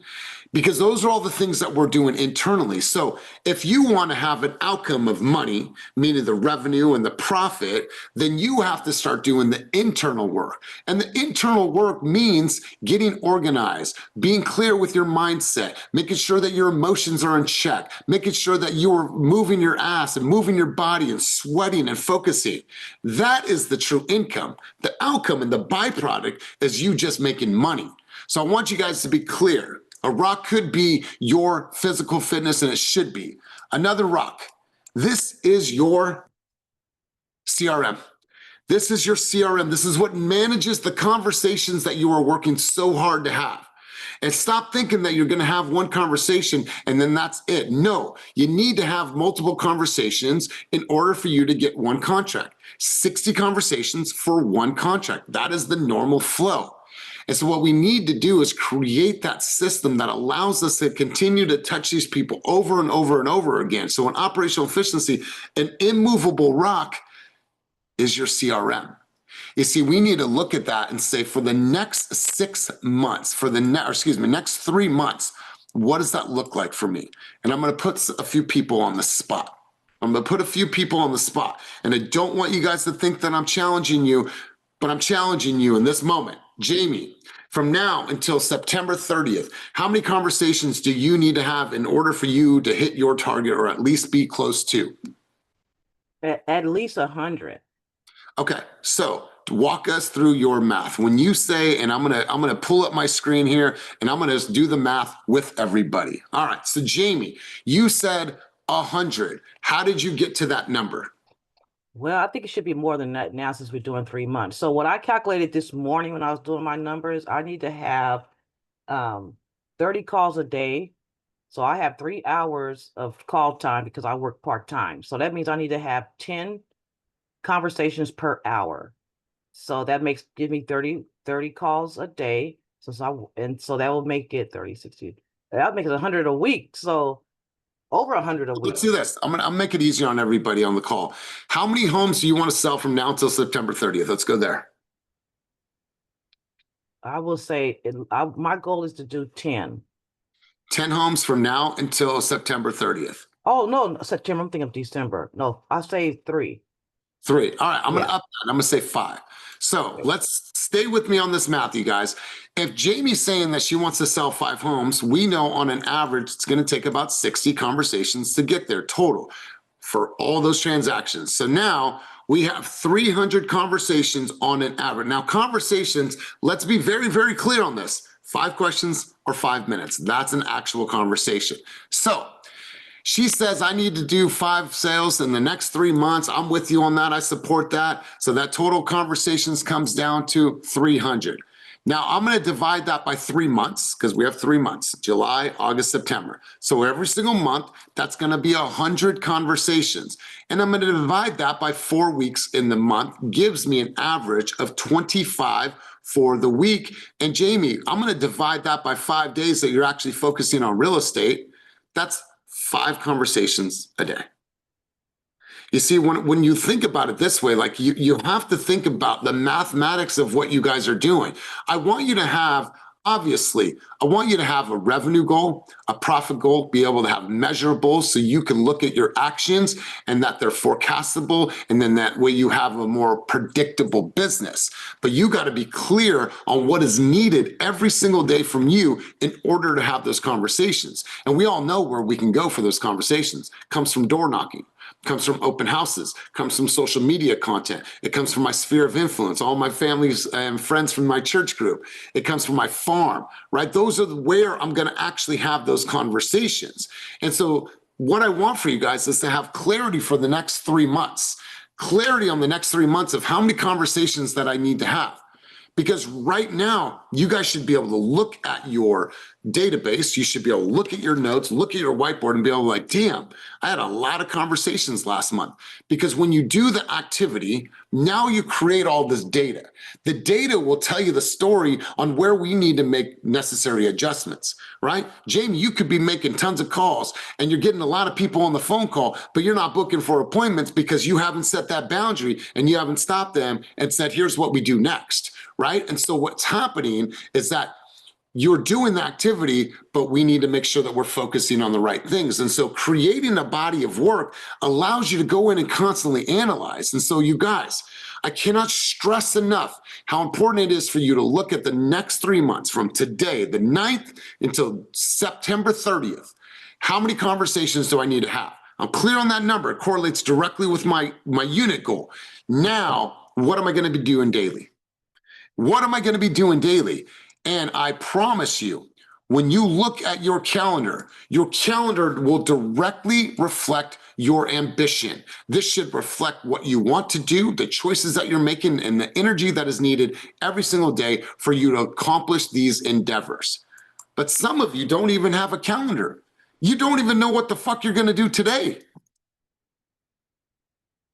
because those are all the things that we're doing internally. So if you want to have an outcome of money, meaning the revenue and the profit, then you have to start doing the internal work. And the internal work means getting organized, being clear with your mindset, making sure that your emotions are in check, making sure that you're moving your ass and moving your body and sweating and focusing. That is the true income. The outcome and the byproduct is you just making money. So I want you guys to be clear. A rock could be your physical fitness, and it should be. Another rock. This is your CRM. This is your CRM. This is what manages the conversations that you are working so hard to have. And stop thinking that you're going to have one conversation and then that's it. No, you need to have multiple conversations in order for you to get one contract. 60 conversations for one contract. That is the normal flow. And so what we need to do is create that system that allows us to continue to touch these people over and over and over again. So in operational efficiency, an immovable rock is your CRM. You see, we need to look at that and say, for the next 6 months, next 3 months, what does that look like for me? And I'm going to put a few people on the spot. And I don't want you guys to think that I'm challenging you, but I'm challenging you in this moment. Jamie, from now until September 30th, how many conversations do you need to have in order for you to hit your target, or at least be close to? At least 100. Okay, so walk us through your math. When you say, and I'm gonna pull up my screen here, and I'm gonna do the math with everybody. All right, so Jamie, you said 100. How did you get to that number? Well, I think it should be more than that now since we're doing 3 months. So what I calculated this morning when I was doing my numbers, I need to have 30 calls a day. So I have 3 hours of call time because I work part-time. So that means I need to have 10 conversations per hour. So that give me 30 calls a day. So that will make it 30, 60. That makes it 100 a week. So over 100 a week. Let's do this. I'll make it easier on everybody on the call. How many homes do you want to sell from now until September 30th? Let's go there. I will say my goal is to do 10. 10 homes from now until September 30th. Oh, no, September. I'm thinking of December. No, I'll say 3. 3. All right, I'm going to up that. I'm going to say 5. So let's stay with me on this math, you guys. If Jamie's saying that she wants to sell 5 homes, we know on an average, it's going to take about 60 conversations to get there total for all those transactions. So now we have 300 conversations on an average. Now conversations, let's be very, very clear on this. 5 questions or 5 minutes. That's an actual conversation. So she says, I need to do 5 sales in the next 3 months. I'm with you on that. I support that. So that total conversations comes down to 300. Now I'm going to divide that by 3 months because we have 3 months, July, August, September. So every single month, that's going to be 100 conversations. And I'm going to divide that by 4 weeks in the month, gives me an average of 25 for the week. And Jamie, I'm going to divide that by 5 days that you're actually focusing on real estate. That's 5 conversations a day. You see, when you think about it this way, like you have to think about the mathematics of what you guys are doing. I want you to have, obviously, I want you to have a revenue goal, a profit goal, be able to have measurables so you can look at your actions and that they're forecastable. And then that way you have a more predictable business. But you got to be clear on what is needed every single day from you in order to have those conversations. And we all know where we can go for those conversations. It comes from door knocking. Comes from open houses, comes from social media content. It comes from my sphere of influence, all my families and friends from my church group. It comes from my farm, right? Those are where I'm going to actually have those conversations. And so what I want for you guys is to have clarity for the next 3 months, clarity on the next 3 months of how many conversations that I need to have. Because right now, you guys should be able to look at your database. You should be able to look at your notes, look at your whiteboard and be able to like, damn, I had a lot of conversations last month. Because when you do the activity, now you create all this data. The data will tell you the story on where we need to make necessary adjustments, right? Jamie, you could be making tons of calls and you're getting a lot of people on the phone call, but you're not booking for appointments because you haven't set that boundary and you haven't stopped them and said, here's what we do next. Right? And so what's happening is that you're doing the activity, but we need to make sure that we're focusing on the right things. And so creating a body of work allows you to go in and constantly analyze. And so you guys, I cannot stress enough how important it is for you to look at the next 3 months from today, the 9th until September 30th. How many conversations do I need to have? I'm clear on that number. It correlates directly with my unit goal. Now, what am I going to be doing daily? What am I going to be doing daily? And I promise you, when you look at your calendar will directly reflect your ambition. This should reflect what you want to do, the choices that you're making, and the energy that is needed every single day for you to accomplish these endeavors. But some of you don't even have a calendar. You don't even know what the fuck you're going to do today.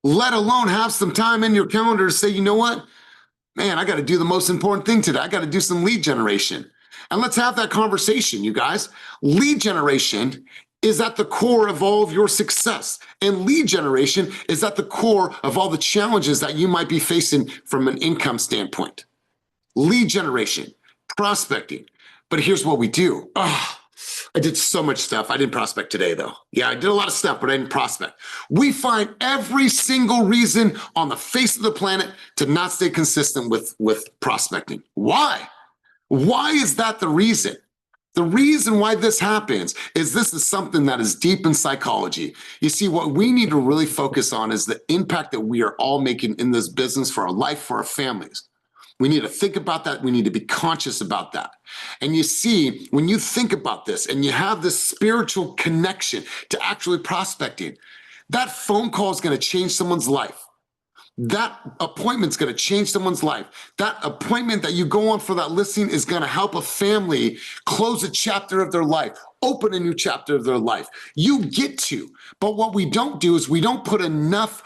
Let alone have some time in your calendar to say, you know what? Man, I got to do the most important thing today. I got to do some lead generation. And let's have that conversation, you guys. Lead generation is at the core of all of your success. And lead generation is at the core of all the challenges that you might be facing from an income standpoint. Lead generation, prospecting. But here's what we do. I did so much stuff. I didn't prospect today, though. Yeah, I did a lot of stuff, but I didn't prospect. We find every single reason on the face of the planet to not stay consistent with prospecting. Why? Why is that the reason? The reason why this happens is this is something that is deep in psychology. You see, what we need to really focus on is the impact that we are all making in this business for our life, for our families. We need to think about that. We need to be conscious about that. And you see, when you think about this and you have this spiritual connection to actually prospecting, that phone call is going to change someone's life. That appointment's going to change someone's life. That appointment that you go on for that listing is going to help a family close a chapter of their life, open a new chapter of their life. You get to, but what we don't do is we don't put enough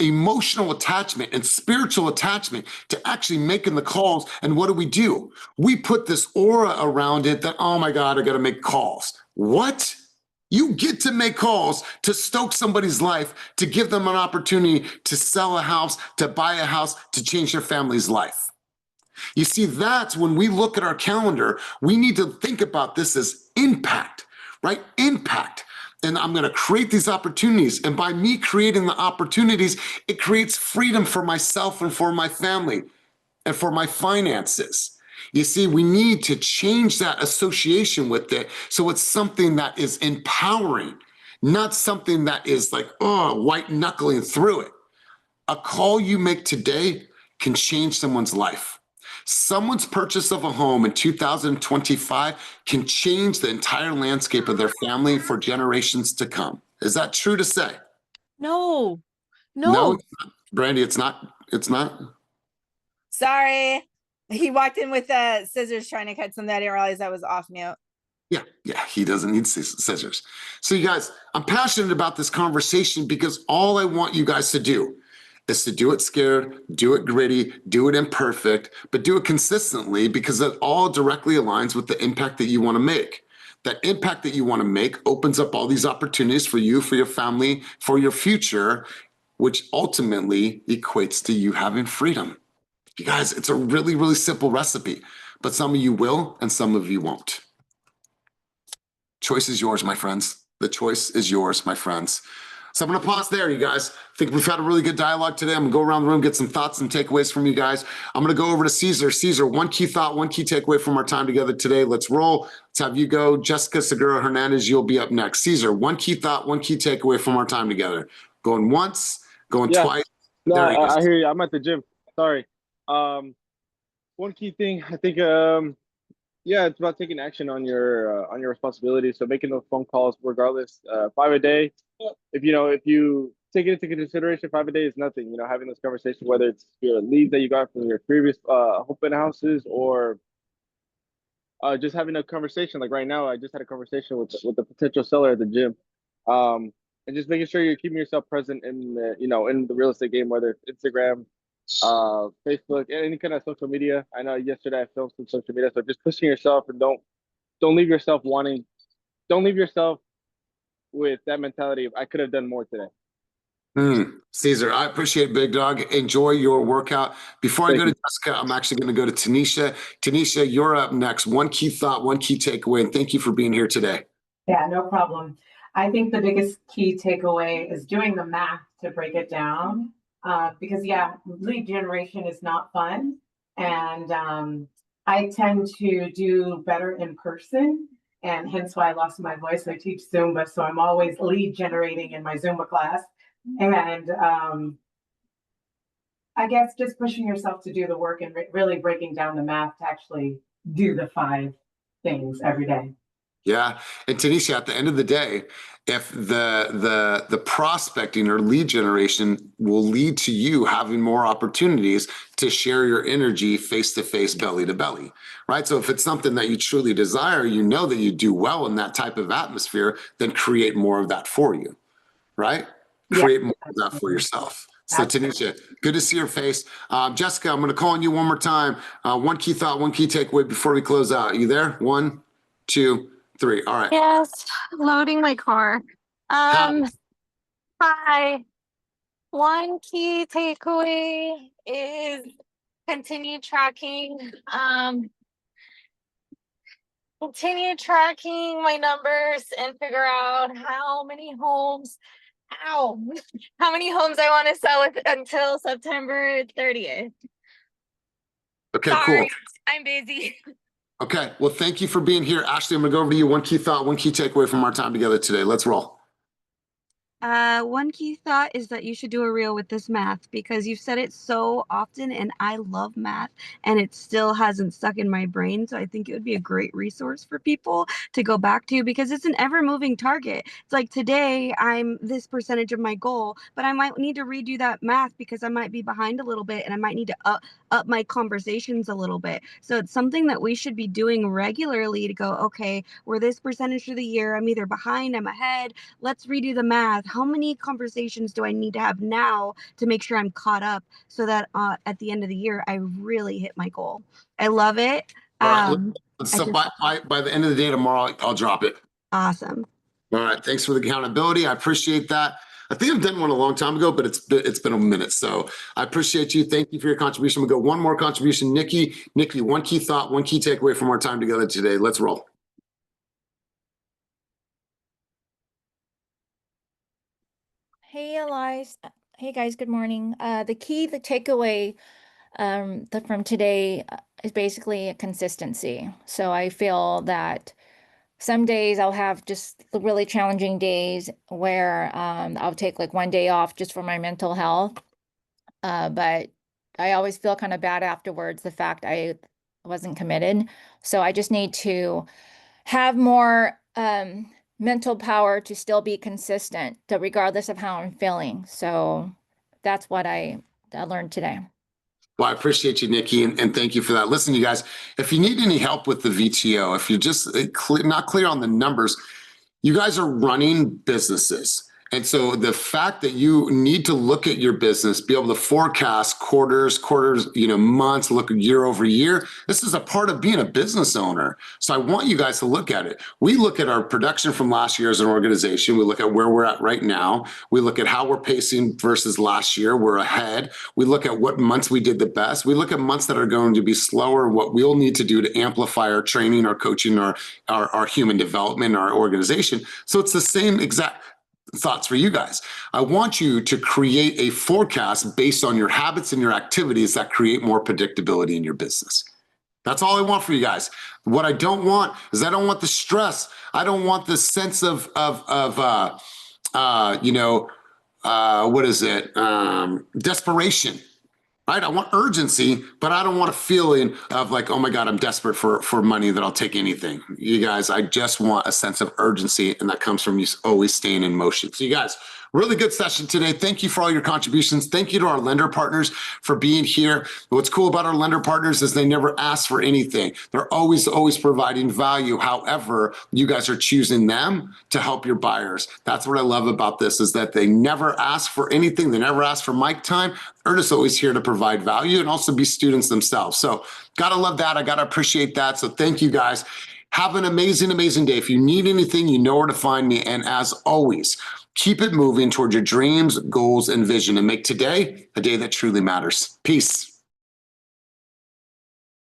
emotional attachment and spiritual attachment to actually making the calls. And what do? We put this aura around it that, oh my God, I got to make calls. What? You get to make calls to stoke somebody's life, to give them an opportunity to sell a house, to buy a house, to change their family's life. You see, that's when we look at our calendar, we need to think about this as impact, right? Impact. And I'm going to create these opportunities. And by me creating the opportunities, it creates freedom for myself and for my family and for my finances. You see, we need to change that association with it so it's something that is empowering, not something that is like, oh, white knuckling through it. A call you make today can change someone's life. Someone's purchase of a home in 2025 can change the entire landscape of their family for generations to come. Is that true to say? No. No, Brandy, it's not. It's not. Sorry. He walked in with scissors trying to cut something. I didn't realize I was off mute. Yeah, he doesn't need scissors. So you guys, I'm passionate about this conversation because all I want you guys to do is to do it scared, do it gritty, do it imperfect, but do it consistently because it all directly aligns with the impact that you want to make. That impact that you want to make opens up all these opportunities for you, for your family, for your future, which ultimately equates to you having freedom. You guys, it's a really, really simple recipe, but some of you will and some of you won't. Choice is yours, my friends. The choice is yours, my friends. So I'm going to pause there, you guys. I think we've had a really good dialogue today. I'm going to go around the room, get some thoughts and takeaways from you guys. I'm going to go over to Caesar. Caesar, one key thought, one key takeaway from our time together today. Let's roll. Let's have you go. Jessica Segura Hernandez, you'll be up next. Caesar, one key thought, one key takeaway from our time together. Going once, going twice. No, There he goes. I hear you. I'm at the gym. Sorry. One key thing, I think, it's about taking action on your responsibilities. So making those phone calls, regardless, 5 a day. If you take it into consideration. 5 a day is nothing. You know, having this conversation, whether it's your leads that you got from your previous open houses, or just having a conversation. Like right now, I just had a conversation with the potential seller at the gym, and just making sure you're keeping yourself present in the, you know, in the real estate game, whether it's Instagram, Facebook, any kind of social media. I know yesterday I filmed some social media, so just pushing yourself, and don't leave yourself wanting, don't leave yourself with that mentality of I could have done more today. Caesar, I appreciate it, big dog. Enjoy your workout. Before I go to Jessica, I'm actually going to go to Tanisha. Tanisha, you're up next. One key thought, one key takeaway, and thank you for being here today. Yeah, no problem. I think the biggest key takeaway is doing the math to break it down. Because yeah, lead generation is not fun. And I tend to do better in person, and hence why I lost my voice. I teach Zumba, so I'm always lead generating in my Zumba class. And I guess just pushing yourself to do the work and really breaking down the math to actually do the 5 things every day. Yeah. And Tanisha, at the end of the day, if the prospecting or lead generation will lead to you having more opportunities to share your energy face to face, belly to belly, right? So if it's something that you truly desire, you know that you do well in that type of atmosphere, then create more of that for you, right? Create more of that for yourself. So Tanisha, good to see your face. Jessica, I'm going to call on you one more time. One key thought, one key takeaway before we close out. Are you there? 1, 2, 3. All right. Yes, loading my car. Hi. One key takeaway is continue tracking. Continue tracking my numbers and figure out how many homes how many homes I want to sell until September 30th. Okay, Sorry, cool. I'm busy. Okay, well, thank you for being here. Ashley, I'm gonna go over to you. One key thought, one key takeaway from our time together today. Let's roll. One key thought is that you should do a reel with this math, because you've said it so often and I love math and it still hasn't stuck in my brain. So I think it would be a great resource for people to go back to, because it's an ever moving target. It's like today I'm this percentage of my goal, but I might need to redo that math because I might be behind a little bit and I might need to up my conversations a little bit. So it's something that we should be doing regularly to go, okay, we're this percentage of the year. I'm either behind, I'm ahead. Let's redo the math. How many conversations do I need to have now to make sure I'm caught up so that at the end of the year, I really hit my goal? I love it. All right. So by the end of the day tomorrow, I'll drop it. Awesome. All right. Thanks for the accountability. I appreciate that. I think I've done one a long time ago, but it's been a minute. So I appreciate you. Thank you for your contribution. We'll go one more contribution. Nikki, one key thought, one key takeaway from our time together today. Let's roll. Hey, Elias. Hey, guys. Good morning. The takeaway from today is basically a consistency. So I feel that some days I'll have just really challenging days where I'll take like one day off just for my mental health. But I always feel kind of bad afterwards, the fact I wasn't committed. So I just need to have more mental power to still be consistent, regardless of how I'm feeling. So that's what I learned today. Well, I appreciate you, Nikki, and thank you for that. Listen, you guys, if you need any help with the VTO, if you're just not clear on the numbers, you guys are running businesses. And so the fact that you need to look at your business, be able to forecast quarters, months, look year over year, this is a part of being a business owner. So I want you guys to look at it. We look at our production from last year as an organization. We look at where we're at right now. We look at how we're pacing versus last year. We're ahead. We look at what months we did the best. We look at months that are going to be slower, what we'll need to do to amplify our training, our coaching, our human development, our organization. So it's the same exact thoughts for you guys. I want you to create a forecast based on your habits and your activities that create more predictability in your business. That's all I want for you guys. What I don't want is I don't want the stress. I don't want the sense of desperation. Right? I want urgency, but I don't want a feeling of like, oh my God, I'm desperate for money that I'll take anything. You guys, I just want a sense of urgency, and that comes from you always staying in motion. So you guys, Really good session today. Thank you for all your contributions. Thank you to our lender partners for being here. What's cool about our lender partners is they never ask for anything. They're always providing value. However, you guys are choosing them to help your buyers. That's what I love about this, is that they never ask for anything. They never ask for mic time. They're just always here to provide value and also be students themselves. So gotta love that. I gotta appreciate that. So thank you guys. Have an amazing, amazing day. If you need anything, you know where to find me. And as always, keep it moving toward your dreams, goals, and vision, and make today a day that truly matters. Peace.